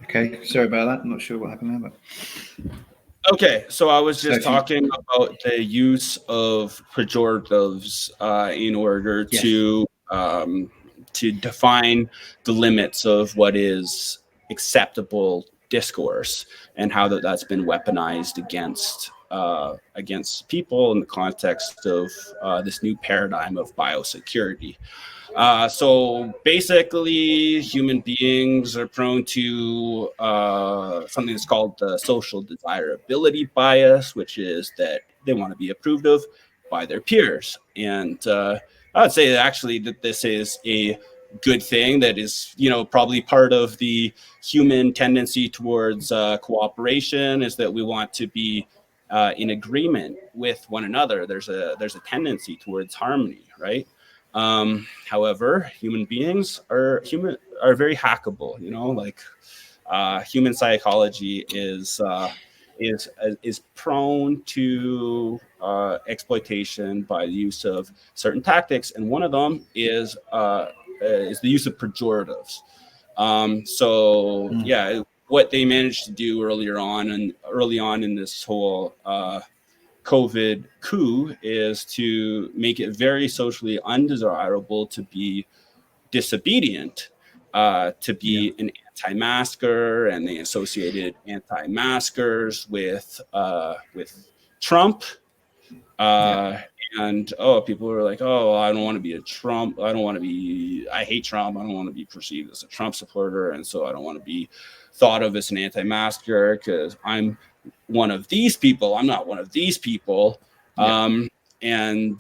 Okay, sorry about that. I'm not sure what happened there, but okay. So I was just talking about the use of pejoratives in order to define the limits of what is acceptable discourse and how that's been weaponized against people in the context of this new paradigm of biosecurity. So basically, human beings are prone to something that's called the social desirability bias, which is that they want to be approved of by their peers. And I would say actually that this is a good thing that is, probably part of the human tendency towards cooperation, is that we want to be in agreement with one another. There's a tendency towards harmony, right? However, human beings are very hackable. Human psychology is prone to exploitation by the use of certain tactics, and one of them is the use of pejoratives. What they managed to do early on in this whole COVID coup is to make it very socially undesirable to be disobedient, to be an anti-masker, and they associated anti-maskers with Trump. And people were like, I don't want to be a Trump. I hate Trump. I don't want to be perceived as a Trump supporter. And so I don't want to be thought of as an anti-masker because I'm one of these people. I'm not one of these people. And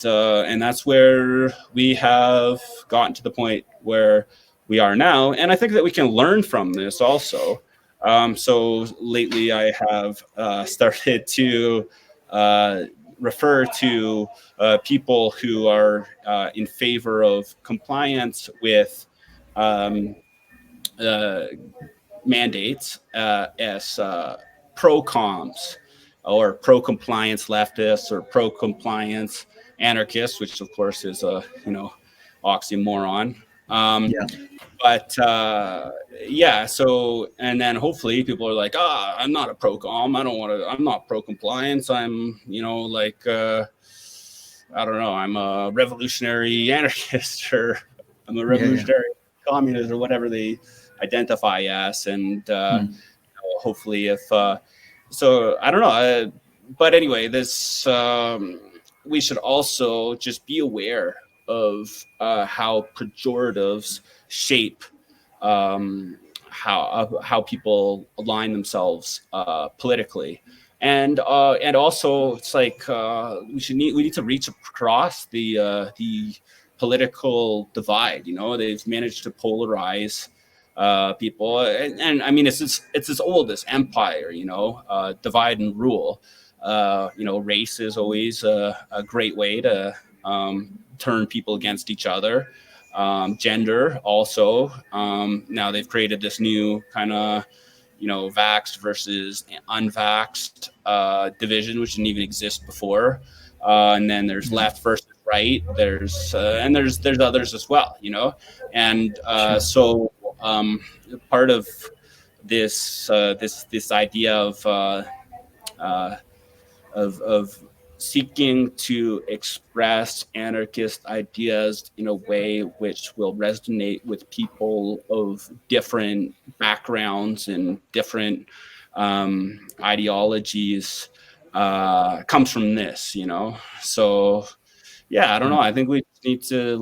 that's where we have gotten to the point where we are now. And I think that we can learn from this also. So lately I have started to refer to people who are in favor of compliance with mandates as pro-coms or pro-compliance leftists or pro-compliance anarchists, which of course is a oxymoron. So and then hopefully people are like, I'm not a pro-com, I'm not pro-compliance, I'm I don't know, I'm a revolutionary anarchist, or I'm a revolutionary communist, or whatever they identify as. And hopefully if so I don't know, but anyway, this we should also just be aware of how pejoratives shape how people align themselves politically, and also it's like we need to reach across the political divide. They've managed to polarize people, and I mean it's as old as empire. Divide and rule. Race is always a great way to turn people against each other. Gender also. Now they've created this new kind of vaxxed versus unvaxxed division, which didn't even exist before. And then there's left versus right. There's others as well. And so part of this idea of seeking to express anarchist ideas in a way which will resonate with people of different backgrounds and different ideologies comes from this, So, I don't know. I think we need to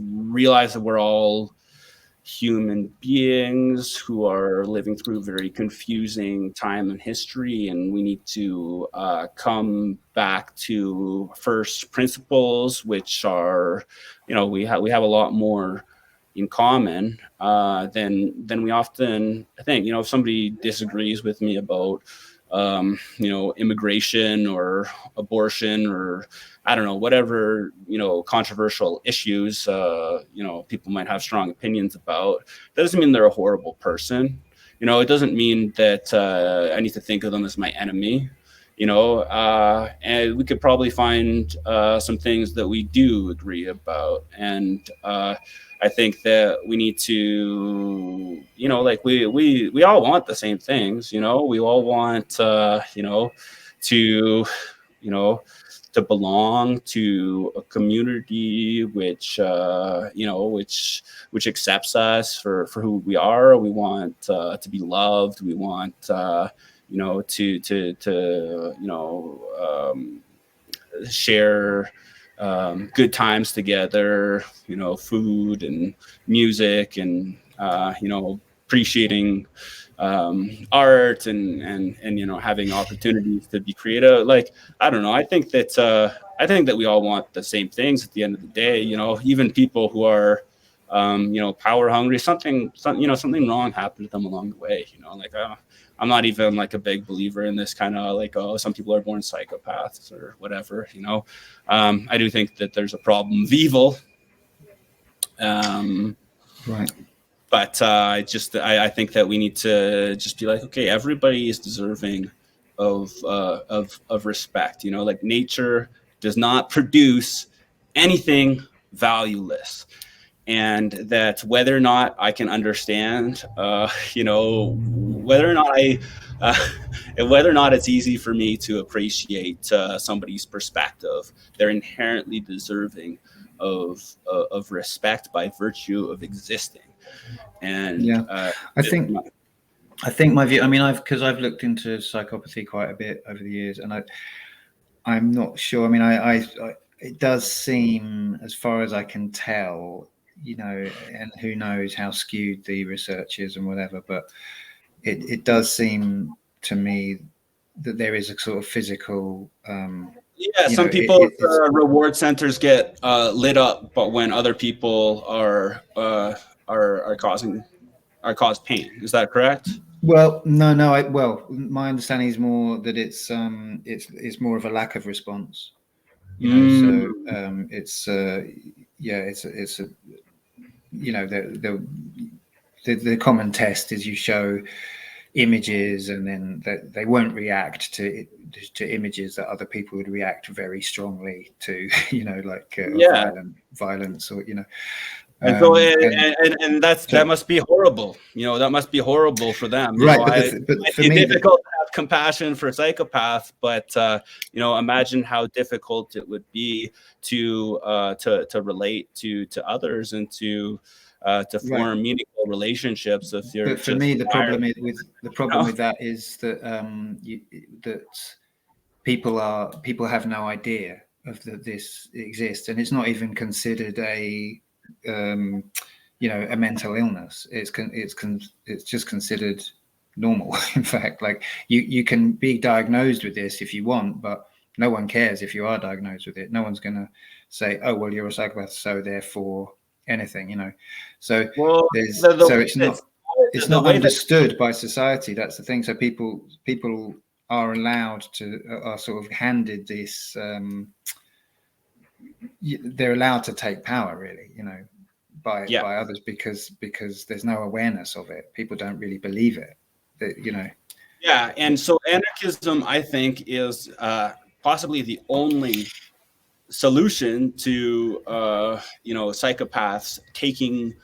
realize that we're all human beings who are living through very confusing time in history, and we need to come back to first principles, which are, we have a lot more in common than we often think. If somebody disagrees with me about immigration or abortion or I don't know, whatever, controversial issues, people might have strong opinions about. That doesn't mean they're a horrible person. It doesn't mean that I need to think of them as my enemy, and we could probably find some things that we do agree about. And I think that we need to, you know, like we all want the same things, you know, we all want, you know, to, you know, to belong to a community which, you know, which accepts us for who we are. We want to be loved. We want, you know, to you know, share good times together, you know, food and music, and you know, appreciating art, and you know, having opportunities to be creative. Like, I don't know, I think that we all want the same things at the end of the day. You know, even people who are you know, power hungry, something you know, something wrong happened to them along the way, you know, like I'm not even like a big believer in this kind of like, oh, some people are born psychopaths or whatever, you know. I do think that there's a problem of evil. Right. But I think that we need to just be like, okay, everybody is deserving of respect. You know, like nature does not produce anything valueless, and that whether or not I can understand, you know, whether or not whether or not it's easy for me to appreciate somebody's perspective, they're inherently deserving of respect by virtue of existing. And yeah, I think my view, I mean, because I've looked into psychopathy quite a bit over the years, and I'm not sure. I mean, I it does seem, as far as I can tell, you know, and who knows how skewed the research is and whatever, but it does seem to me that there is a sort of physical yeah, some people's reward centers get lit up, but when other people are cause pain. Is that correct? Well, no. Well, my understanding is more that it's more of a lack of response. You know, so it's yeah, it's a, you know, the common test is you show images, and then they won't react to images that other people would react very strongly to. You know, like violence, or you know. And so, and that must be horrible. You know, that must be horrible for them. You right, know, but for it's me, difficult to have compassion for psychopaths, but you know, imagine how difficult it would be to relate to others, and to form meaningful relationships. If you're, but for me, the problem with that is that that people have no idea of that this exists, and it's not even considered a you know, a mental illness. It's just considered normal. In fact, like you can be diagnosed with this if you want, but no one cares if you are diagnosed with it. No one's going to say, oh, well, you're a psychopath, so therefore anything, you know. So it's not understood by society. That's the thing. So people are allowed to, are sort of handed this, they're allowed to take power, really, you know, by others, because there's no awareness of it. People don't really believe it, you know. Yeah, and so anarchism, I think, is possibly the only solution to you know, psychopaths taking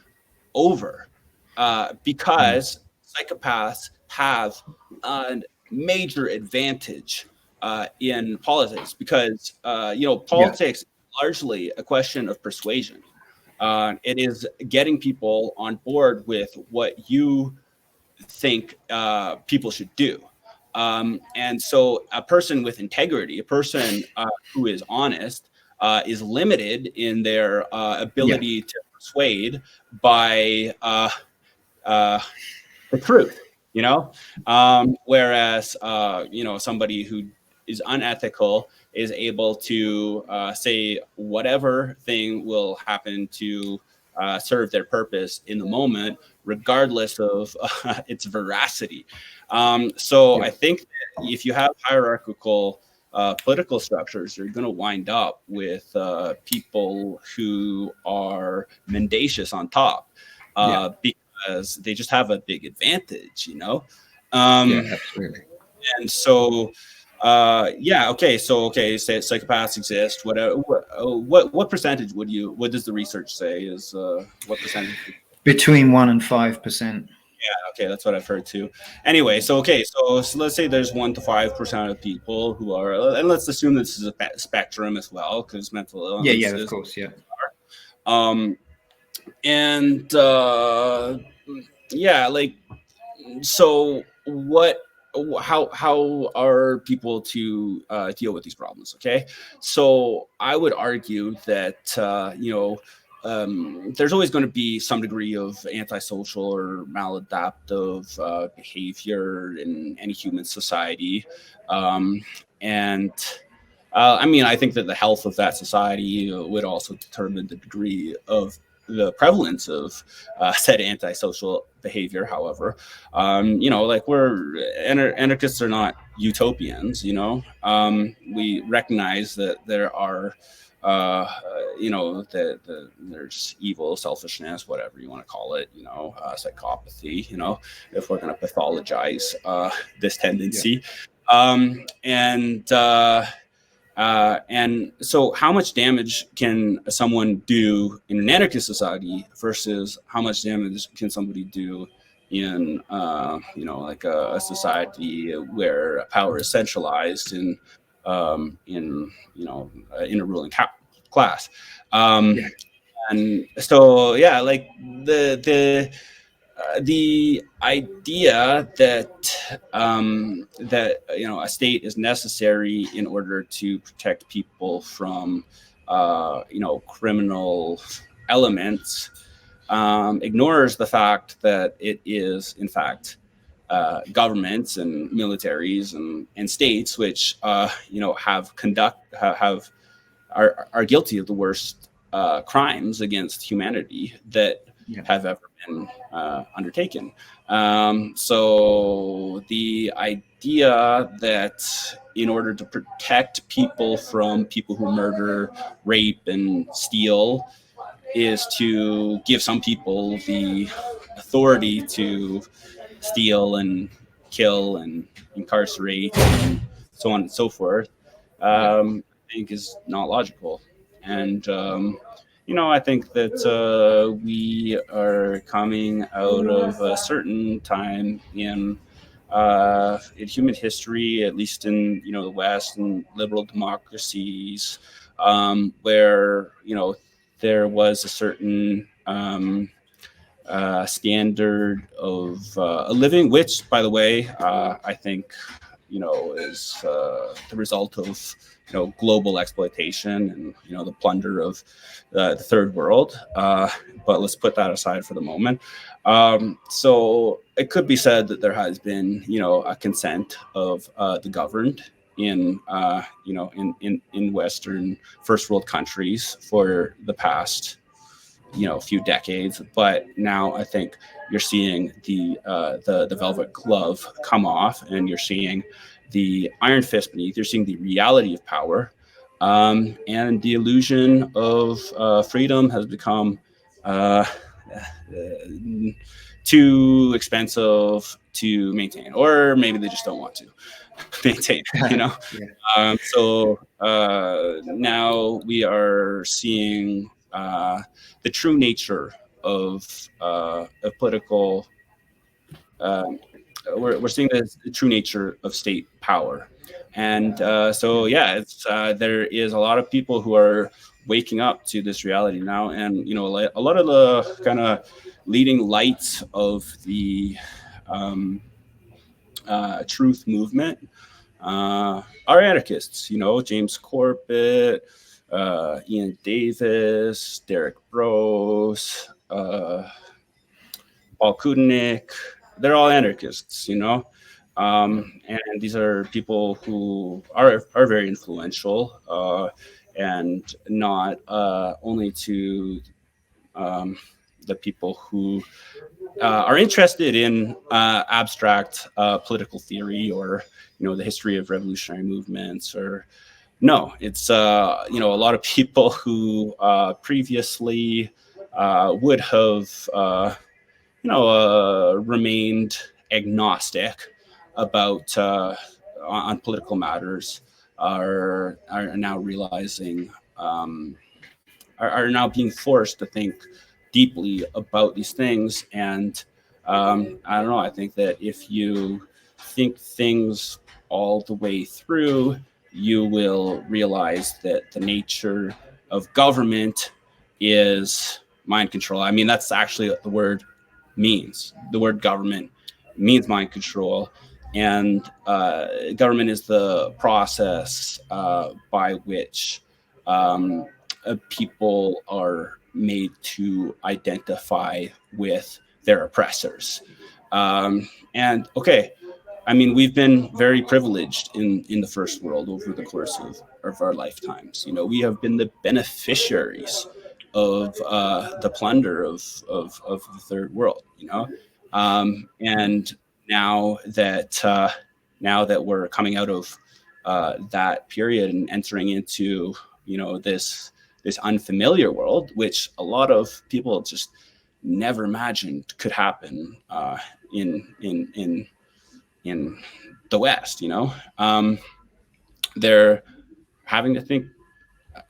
over, because psychopaths have a major advantage in politics, because you know, politics is largely a question of persuasion. It is getting people on board with what you think people should do. And so a person with integrity, a person who is honest, is limited in their ability to persuade by the truth, you know? Whereas, you know, somebody who is unethical is able to say whatever thing will happen to serve their purpose in the moment, regardless of its veracity. I think that if you have hierarchical political structures, you're going to wind up with people who are mendacious on top, because they just have a big advantage, you know? Absolutely. And so, okay. So, say psychopaths exist. What percentage what does the research say is what percentage? Between 1% and 5%. Yeah, Okay, that's what I've heard too. Anyway, so let's say there's 1 to 5% of people who are, and let's assume this is a spectrum as well, because mental illness Yeah, of is, course, yeah. And yeah, like, so how are people to deal with these problems? Okay, so I would argue that there's always going to be some degree of antisocial or maladaptive behavior in any human society, and I mean, I think that the health of that society would also determine the degree of the prevalence of said antisocial behavior. However, like anarchists are not utopians. We recognize that there are, there's evil, selfishness, whatever you want to call it, psychopathy, if we're going to pathologize this tendency. And so how much damage can someone do in an anarchist society versus how much damage can somebody do in, like a society where power is centralized in a ruling class. And so, yeah, like the idea that a state is necessary in order to protect people from criminal elements ignores the fact that it is in fact governments and militaries and states which are guilty of the worst crimes against humanity that have ever been undertaken. So the idea that in order to protect people from people who murder, rape, and steal is to give some people the authority to steal and kill and incarcerate and so on and so forth, I think is not logical. And I think that we are coming out of a certain time in human history, at least in the West and liberal democracies, where there was a certain standard of a living, which, by the way, I think is the result of global exploitation and the plunder of the third world. But let's put that aside for the moment. So it could be said that there has been a consent of the governed in in Western first world countries for the past few decades, but now I think you're seeing the velvet glove come off, and you're seeing the iron fist beneath. You're seeing the reality of power, and the illusion of freedom has become too expensive to maintain, or maybe they just don't want to maintain. So now we are seeing the true nature of political. We're seeing the true nature of state power, and so it's there is a lot of people who are waking up to this reality now, and a lot of the kind of leading lights of the truth movement are anarchists. James Corbett, Ian Davis, Derek Brose, Paul Kudenik. They're all anarchists, and these are people who are very influential, and not only to the people who are interested in abstract political theory or the history of revolutionary movements, or no, it's a lot of people who previously would have remained agnostic about on political matters are now realizing are now being forced to think deeply about these things, and I don't know. I think that if you think things all the way through, you will realize that the nature of government is mind control. I mean, that's actually what the word means. The word government means mind control. And government is the process by which people are made to identify with their oppressors. And okay, I mean, we've been very privileged in the first world over the course of our lifetimes. You know, we have been the beneficiaries of the plunder of the third world. You know, and now that we're coming out of that period and entering into, you know, this unfamiliar world, which a lot of people just never imagined could happen in the West. You know, they're having to think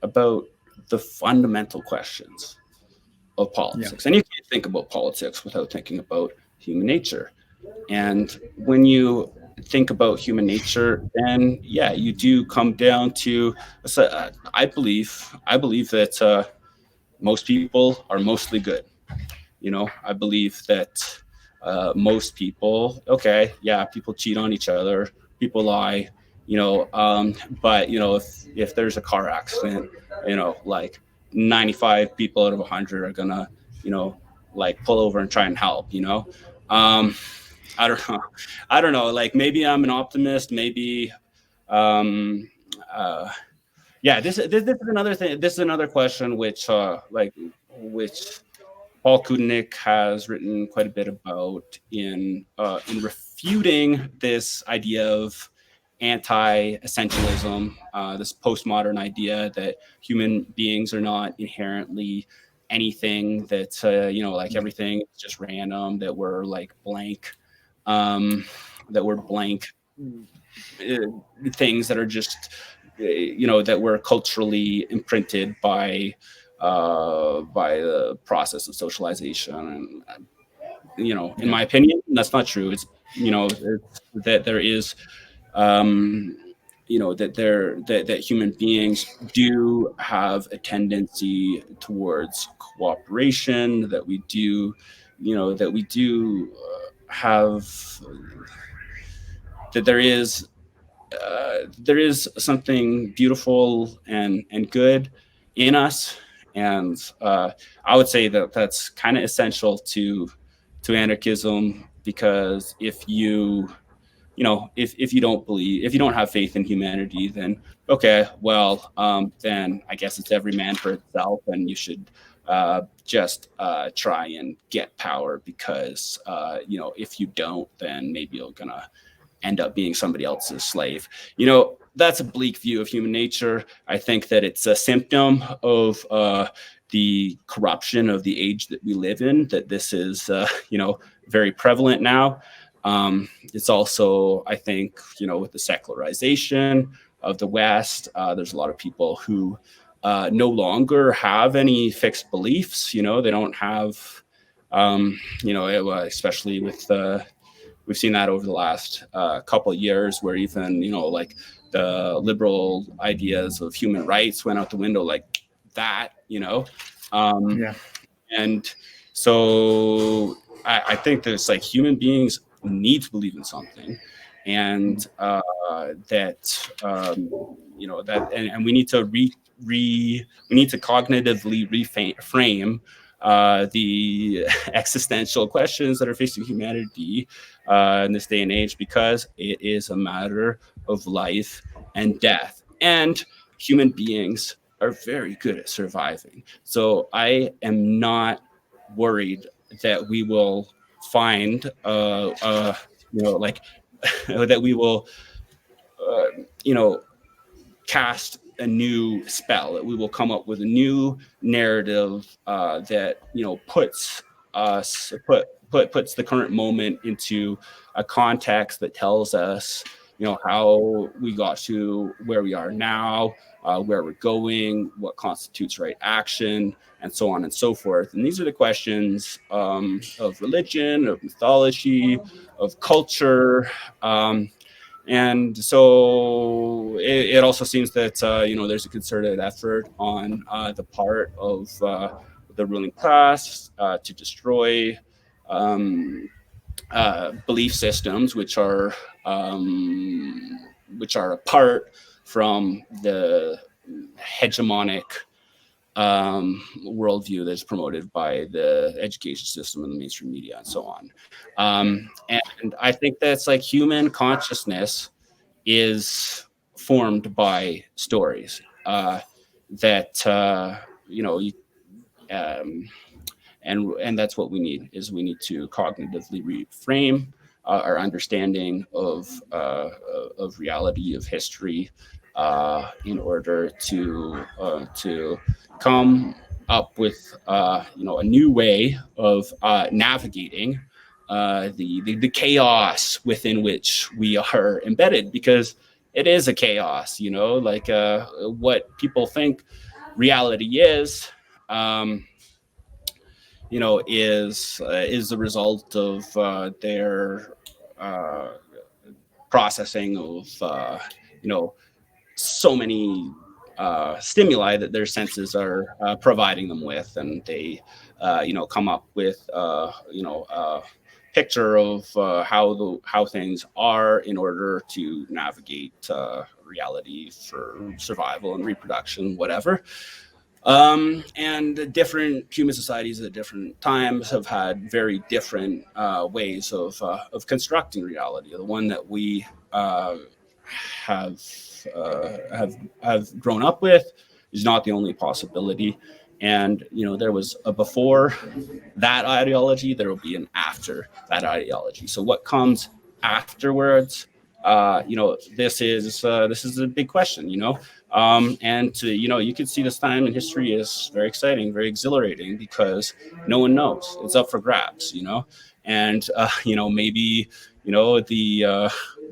about the fundamental questions of politics, and you can't think about politics without thinking about human nature. And when you think about human nature, then yeah, you do come down to I believe that most people are mostly good. You know, I believe that most people, okay, yeah, people cheat on each other, people lie, you know, but you know, if there's a car accident, you know, like 95 people out of 100 are gonna, you know, like pull over and try and help, you know. I don't know. I don't know. Like maybe I'm an optimist. Maybe, yeah. This is another thing. This is another question which Paul Kudnik has written quite a bit about in refuting this idea of anti-essentialism, this postmodern idea that human beings are not inherently anything, that you know, like everything is just random, that we're like blank, that we're blank things that are just you know, that we're culturally imprinted by the process of socialization. And you know, in my opinion, that's not true. It's, you know, that there is you know, that human beings do have a tendency towards cooperation, that we do, you know, that we do have, that there is something beautiful and good in us. And I would say that that's kind of essential to anarchism, because if you, you know, if you don't believe, if you don't have faith in humanity, then okay, well, then I guess it's every man for itself, and you should just try and get power, because you know, if you don't, then maybe you're gonna end up being somebody else's slave. You know, that's a bleak view of human nature. I think that it's a symptom of the corruption of the age that we live in, that this is, you know, very prevalent now. It's also, I think, you know, with the secularization of the West, there's a lot of people who no longer have any fixed beliefs. You know, they don't have, you know, especially with we've seen that over the last couple of years, where even, you know, like the liberal ideas of human rights went out the window like that, you know. And so I think there's like, human beings need to believe in something, and that you know, that, and we need to we need to cognitively reframe the existential questions that are facing humanity in this day and age, because it is a matter of life and death, and human beings are very good at surviving. So I am not worried that we will find you know, like that we will you know, cast a new spell, that we will come up with a new narrative that, you know, puts the current moment into a context that tells us, how we got to where we are now, where we're going, what constitutes right action, and so on and so forth. And these are the questions of religion, of mythology, of culture. And so it also seems that, there's a concerted effort on the part of the ruling class to destroy belief systems which are apart from the hegemonic worldview that's promoted by the education system and the mainstream media and so on. And I think that's like human consciousness is formed by stories that and that's what we need. Is we need to cognitively reframe our understanding of reality, of history, in order to come up with a new way of navigating the chaos within which we are embedded, because it is a chaos. Like what people think reality is. Is the result of their processing of so many stimuli that their senses are providing them with, and they come up with a picture of how things are in order to navigate reality for survival and reproduction, whatever. And different human societies at different times have had very different ways of constructing reality. The one that we have grown up with is not the only possibility. And there was a before that ideology, there will be an after that ideology. So what comes afterwards? This is a big question. And you can see this time in history is very exciting, very exhilarating, because no one knows. It's up for grabs. And maybe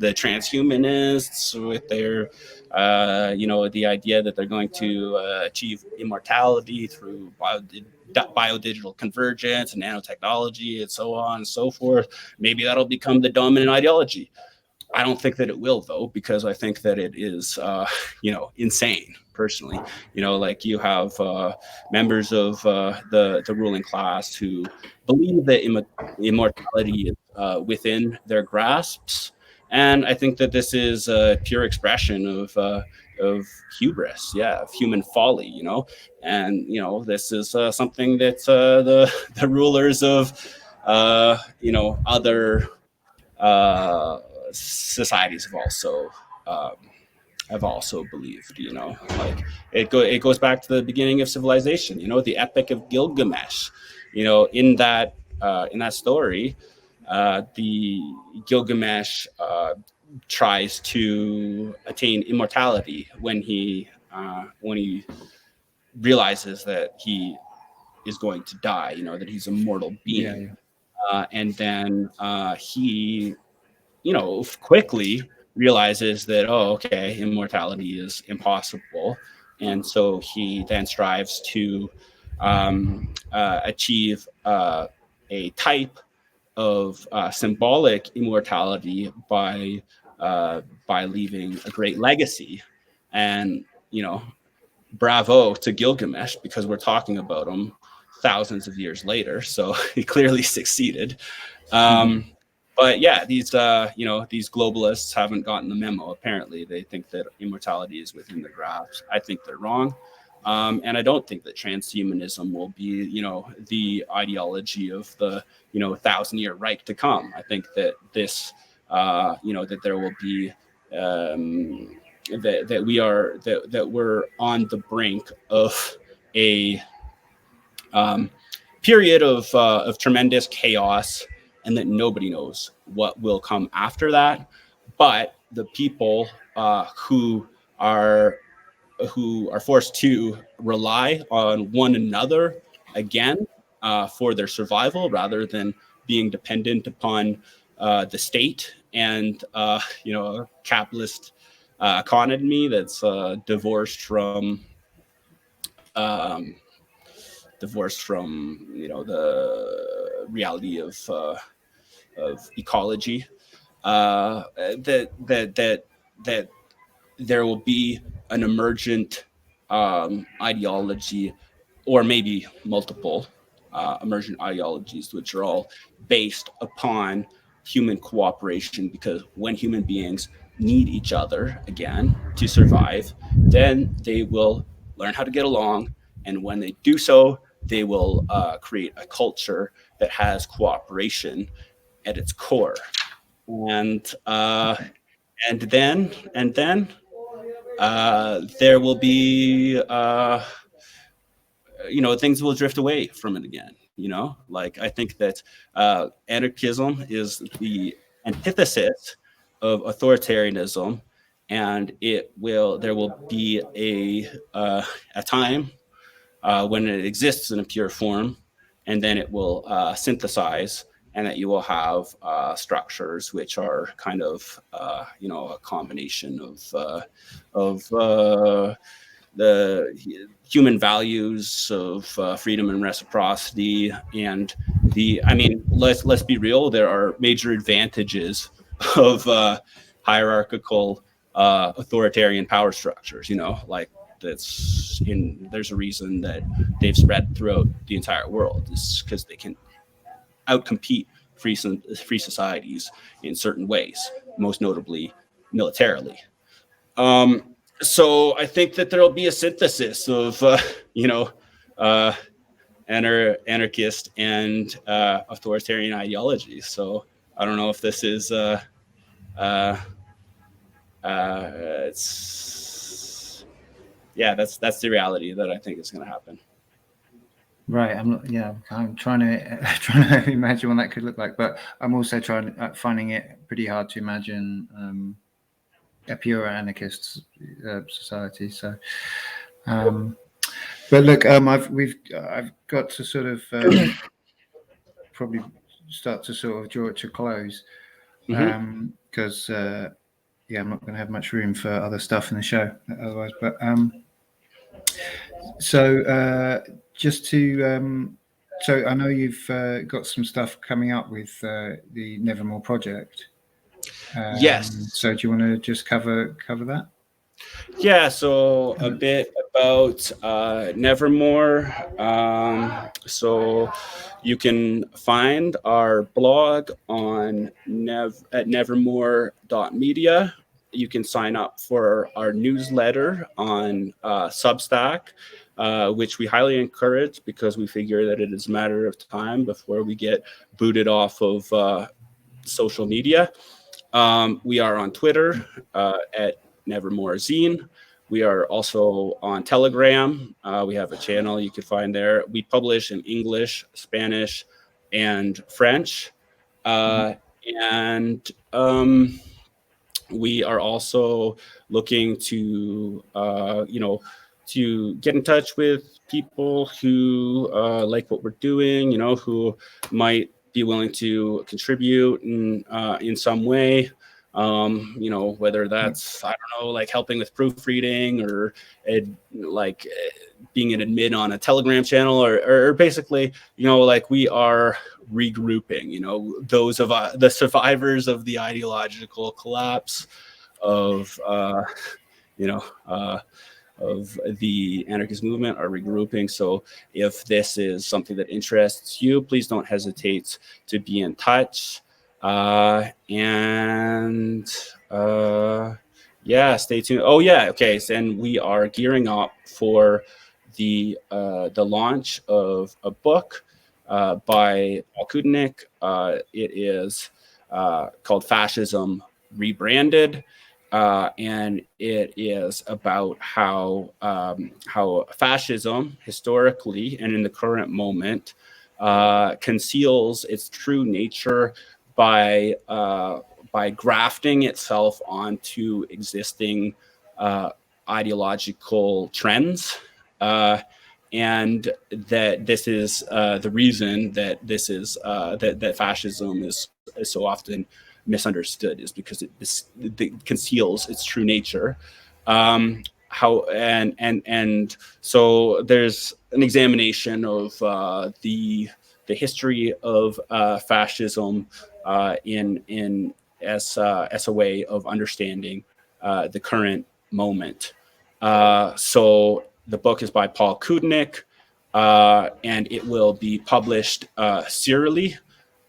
the transhumanists with their the idea that they're going to achieve immortality through biodigital convergence and nanotechnology and so on and so forth. Maybe that'll become the dominant ideology. I don't think that it will, though, because I think that it is, insane. Personally, like you have members of the ruling class who believe that immortality is within their grasps, and I think that this is a pure expression of hubris, of human folly, and this is something that the rulers of other societies have also believed. Like it goes back to the beginning of civilization. The Epic of Gilgamesh. In that story, the Gilgamesh tries to attain immortality when he realizes that he is going to die. That he's a mortal being, and then he quickly realizes that, immortality is impossible. And so he then strives to achieve a type of symbolic immortality by leaving a great legacy. And, bravo to Gilgamesh, because we're talking about him thousands of years later. So he clearly succeeded. But yeah, these globalists haven't gotten the memo. Apparently, they think that immortality is within their grasp. I think they're wrong, and I don't think that transhumanism will be, the ideology of the 1,000-year Reich to come. I think that this, that there will be that we're on the brink of a period of tremendous chaos, and that nobody knows what will come after that. But the people who are forced to rely on one another again for their survival, rather than being dependent upon the state and a capitalist economy that's divorced from the reality of ecology. That there will be an emergent ideology, or maybe multiple emergent ideologies, which are all based upon human cooperation, because when human beings need each other again to survive, then they will learn how to get along. And when they do so, they will create a culture that has cooperation at its core. And then there will be things will drift away from it again. Like, I think that anarchism is the antithesis of authoritarianism, and there will be a time when it exists in a pure form, and then it will synthesize, and that you will have structures which are kind of a combination of the human values of freedom and reciprocity. And let's be real, there are major advantages of hierarchical authoritarian power structures. Like, there's a reason that they've spread throughout the entire world, is because they can outcompete free societies in certain ways, most notably militarily. So I think that there'll be a synthesis of anarchist and authoritarian ideologies. So I don't know if this is that's the reality that I think is going to happen. Right. I'm trying to imagine what that could look like, but I'm also finding it pretty hard to imagine a pure anarchist society. So, but look, I've got to sort of probably start to sort of draw it to close, because I'm not going to have much room for other stuff in the show otherwise. But just to so I know you've got some stuff coming up with the Nevermoor Project. Yes. So do you want to just cover that? Yeah. So a bit about Nevermoor. So you can find our blog on at nevermore.media. You can sign up for our newsletter on Substack, which we highly encourage, because we figure that it is a matter of time before we get booted off of social media. We are on Twitter at Nevermore Zine. We are also on Telegram. We have a channel you can find there. We publish in English, Spanish, and French. And we are also looking to, to get in touch with people who like what we're doing, who might be willing to contribute in some way. Whether that's, I don't know, like helping with proofreading, or being an admin on a Telegram channel, or basically, like, we are regrouping, those of the survivors of the ideological collapse of the anarchist movement are regrouping. So if this is something that interests you, please don't hesitate to be in touch. Stay tuned. Oh yeah, okay. And we are gearing up for the launch of a book by Paul Kudenik. It is called Fascism Rebranded. And it is about how fascism historically and in the current moment conceals its true nature by grafting itself onto existing ideological trends, and that this is the reason that this is that fascism is so often misunderstood is because it conceals its true nature. So there's an examination of the history of fascism as a way of understanding the current moment. So the book is by Paul Kudnik, and it will be published serially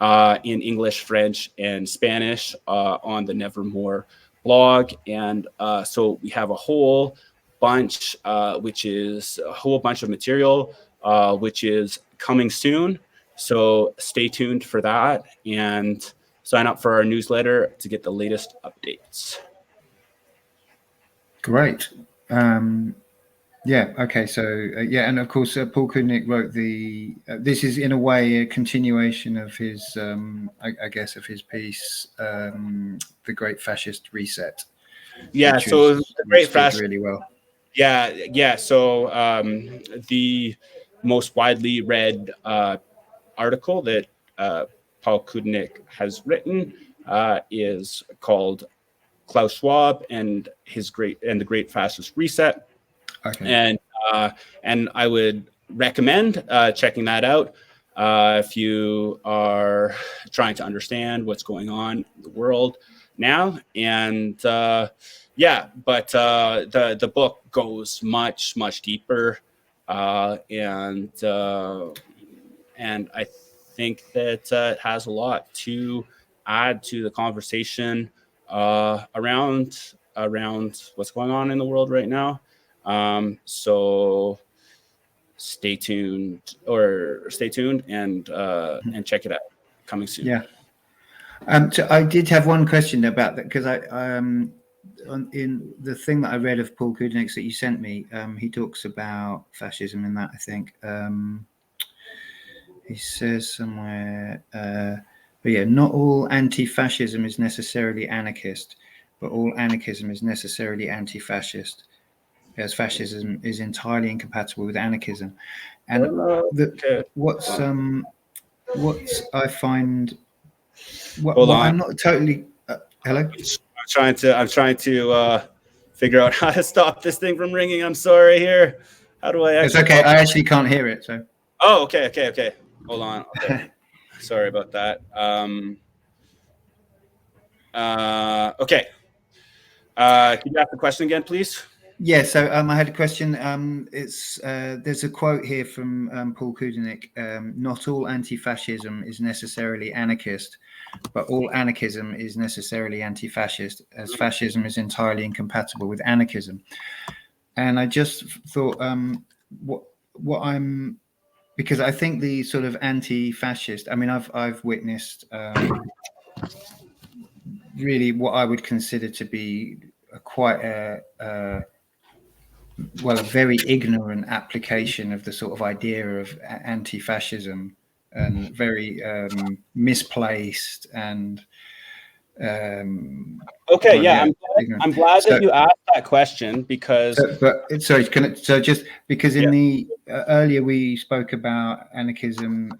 in English, French, and Spanish on the Nevermore blog. And so we have a whole bunch, which is a whole bunch of material, which is coming soon. So stay tuned for that and sign up for our newsletter to get the latest updates. Great. Yeah. Okay. So yeah, and of course, Paul Kudnik wrote the. This is in a way a continuation of his, I guess, of his piece, "The Great Fascist Reset." Yeah. So the Great Fascist really well. Yeah. So the most widely read article that Paul Kudnik has written is called Klaus Schwab and the Great Fascist Reset. Okay. And I would recommend checking that out if you are trying to understand what's going on in the world now. And but the book goes much deeper, and I think that it has a lot to add to the conversation around what's going on in the world right now. So stay tuned and check it out. Coming soon. Yeah. So I did have one question about that, because in the thing that I read of Paul Kudnik's that you sent me, he talks about fascism in that, I think. He says somewhere, but yeah, not all anti-fascism is necessarily anarchist, but all anarchism is necessarily anti-fascist, as fascism is entirely incompatible with anarchism. And what I find, I'm not totally. Hello. I'm trying to figure out how to stop this thing from ringing. I'm sorry here. How do I actually? It's okay. I actually can't hear it. So. Oh, okay. Hold on. Okay. Sorry about that. Okay. Can you ask the question again, please? Yeah, so I had a question. There's a quote here from Paul Kudnik. Not all anti-fascism is necessarily anarchist, but all anarchism is necessarily anti-fascist, as fascism is entirely incompatible with anarchism. And I just thought, because I think the sort of anti-fascist, I mean, I've witnessed really what I would consider to be a very ignorant application of the sort of idea of anti-fascism, and very misplaced and okay. I'm glad that you asked that question, because just because in the earlier we spoke about anarchism,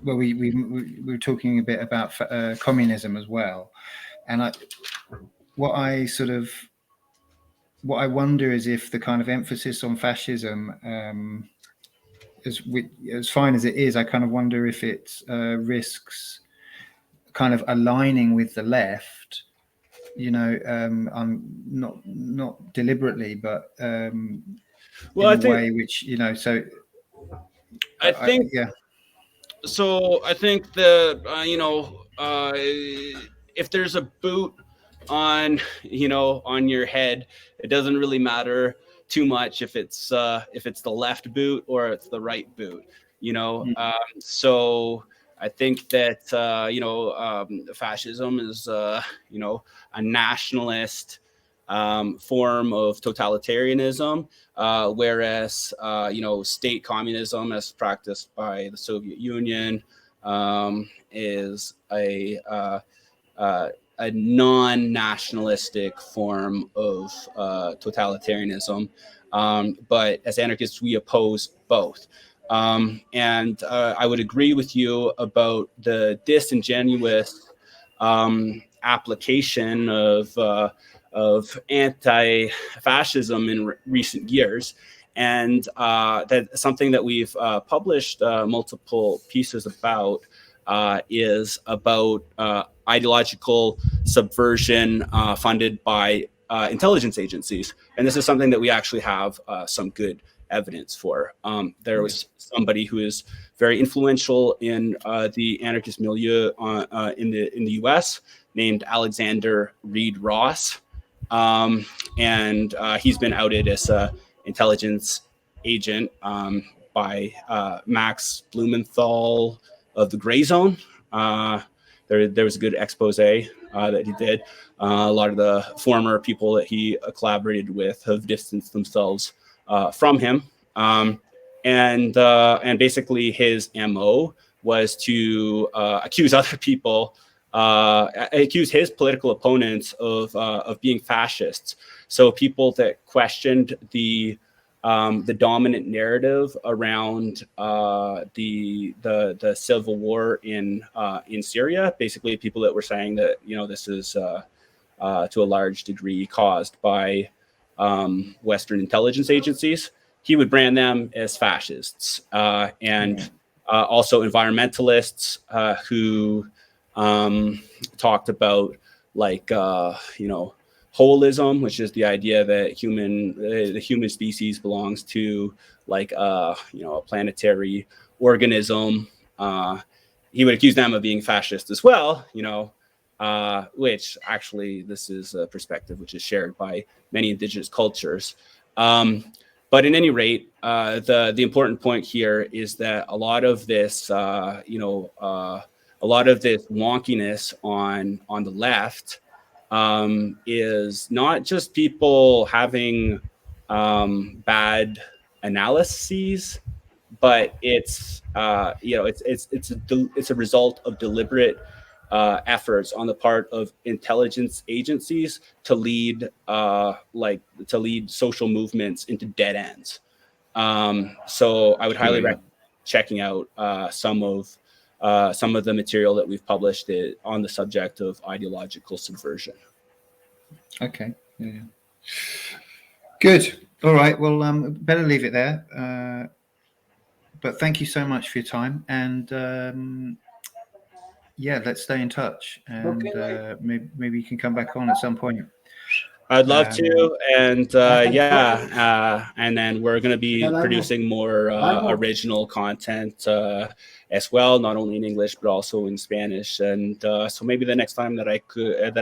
we were talking a bit about communism as well, and what I wonder is if the kind of emphasis on fascism, as fine as it is, I kind of wonder if it risks kind of aligning with the left, not deliberately, but in a way which, so I think if there's a boot on your head, it doesn't really matter too much if it's the left boot or it's the right boot, so I think that fascism is a nationalist form of totalitarianism, whereas state communism, as practiced by the Soviet Union, is a non-nationalistic form of totalitarianism. But as anarchists, we oppose both. And I would agree with you about the disingenuous application of anti-fascism in recent years. And that's something that we've published multiple pieces about, is about ideological subversion funded by intelligence agencies. And this is something that we actually have some good evidence for. There was somebody who is very influential in the anarchist milieu in the US, named Alexander Reed Ross. And he's been outed as an intelligence agent by Max Blumenthal of the Gray Zone. There was a good expose that he did. A lot of the former people that he collaborated with have distanced themselves from him. And basically his MO was to accuse other people, accuse his political opponents of being fascists. So people that questioned the dominant narrative around the civil war in Syria, basically people that were saying that, you know, this is to a large degree caused by Western intelligence agencies, he would brand them as fascists, and also environmentalists who talked about, like, you know, holism, which is the idea that the human species belongs to, like, you know, a planetary organism. He would accuse them of being fascist as well, you know, which actually this is a perspective which is shared by many indigenous cultures. But in any rate, the important point here is that a lot of this, you know, a lot of this wonkiness on the left is not just people having bad analyses, but it's you know, it's a result of deliberate efforts on the part of intelligence agencies to lead social movements into dead ends. So I would highly recommend checking out some of the material that we've published on the subject of ideological subversion. Okay. Yeah. Good. All right. Well, better leave it there. But thank you so much for your time, and yeah, let's stay in touch, and maybe you can come back on at some point. I'd love to, and and then we're going to be producing more original content as well, not only in English but also in Spanish. And so maybe the next time that I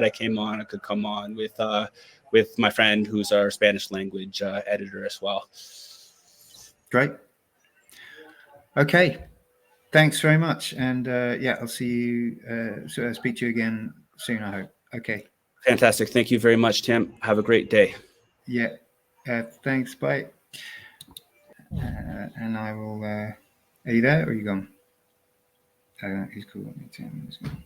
came on, I could come on with my friend who's our Spanish language editor as well. Great. Okay. Thanks very much, and yeah, I'll see you. So I'll speak to you again soon, I hope. Okay. Fantastic. Thank you very much, Tim. Have a great day. Yeah. Thanks. Bye. And I will. Are you there, or are you gone? He's cool. Tim is gone.